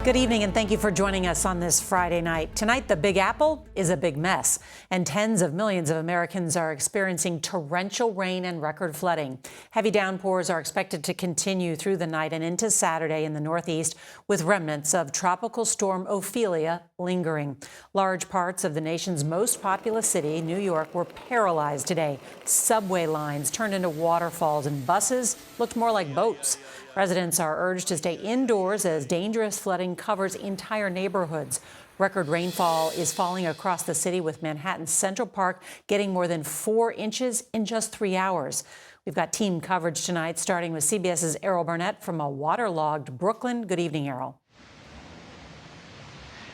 Good evening, and thank you for joining us on this Friday night. Tonight, the Big Apple is a big mess, and tens of millions of Americans are experiencing torrential rain and record flooding. Heavy downpours are expected to continue through the night and into Saturday in the Northeast, with remnants of Tropical Storm Ophelia lingering. Large parts of the nation's most populous city, New York, were paralyzed today. Subway lines turned into waterfalls, and buses looked more like boats. Residents are urged to stay indoors as dangerous flooding covers entire neighborhoods. Record rainfall is falling across the city, with Manhattan's Central Park getting more than 4 inches in just 3 hours. We've got team coverage tonight, starting with CBS's Errol Barnett from a waterlogged Brooklyn. Good evening, Errol.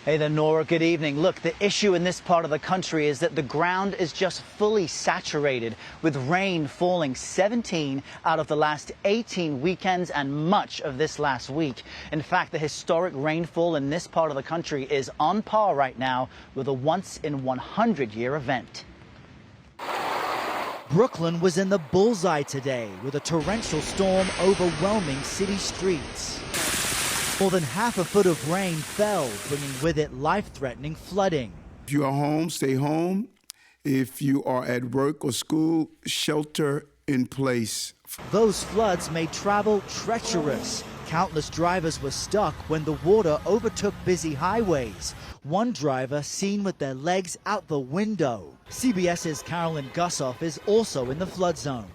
Hey there, Norah. Good evening. Look, the issue in this part of the country is that the ground is just fully saturated, with rain falling 17 out of the last 18 weekends and much of this last week. In fact, the historic rainfall in this part of the country is on par right now with a once-in-100-year event. Brooklyn was in the bullseye today, with a torrential storm overwhelming city streets. More than half a foot of rain fell, bringing with it life-threatening flooding. If you are home, stay home. If you are at work or school, shelter in place. Those floods made travel treacherous. Countless drivers were stuck when the water overtook busy highways. One driver seen with their legs out the window. CBS's Carolyn Gussoff is also in the flood zone.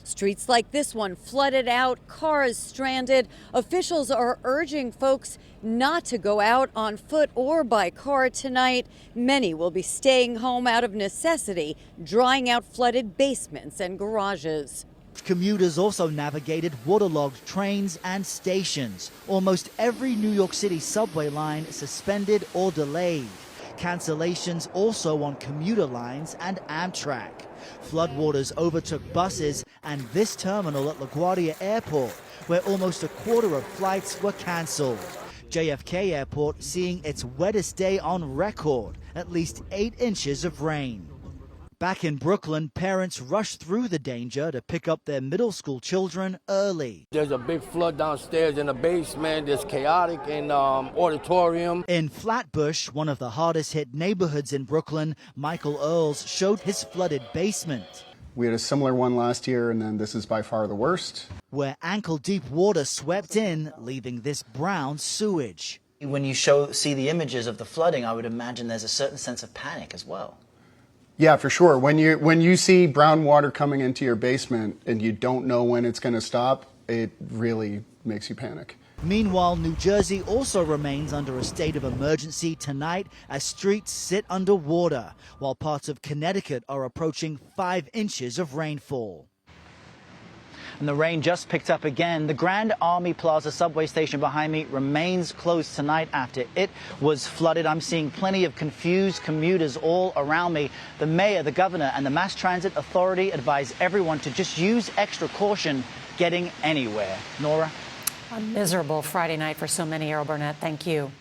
Streets like this one flooded out, cars stranded. Officials are urging folks not to go out on foot or by car tonight. Many will be staying home out of necessity, drying out flooded basements and garages. Commuters also navigated waterlogged trains and stations. Almost every New York City subway line suspended or delayed. Cancellations also on commuter lines and Amtrak. Floodwaters overtook buses and this terminal at LaGuardia Airport, where almost a quarter of flights were canceled. JFK Airport seeing its wettest day on record, at least 8 inches of rain. Back in Brooklyn, parents rushed through the danger to pick up their middle school children early. There's a big flood downstairs in the basement. There's chaotic in auditorium. In Flatbush, one of the hardest hit neighborhoods in Brooklyn, Michael Earls showed his flooded basement. We had a similar one last year, and then this is by far the worst. Where ankle-deep water swept in, leaving this brown sewage. When you see the images of the flooding, I would imagine there's a certain sense of panic as well. Yeah, for sure. When you see brown water coming into your basement and you don't know when it's going to stop, it really makes you panic. Meanwhile, New Jersey also remains under a state of emergency tonight as streets sit underwater, while parts of Connecticut are approaching 5 inches of rainfall. And the rain just picked up again. The Grand Army Plaza subway station behind me remains closed tonight after it was flooded. I'm seeing plenty of confused commuters all around me. The mayor, the governor, and the Mass Transit Authority advise everyone to just use extra caution getting anywhere. Nora? A miserable Friday night for so many, Errol Barnett. Thank you.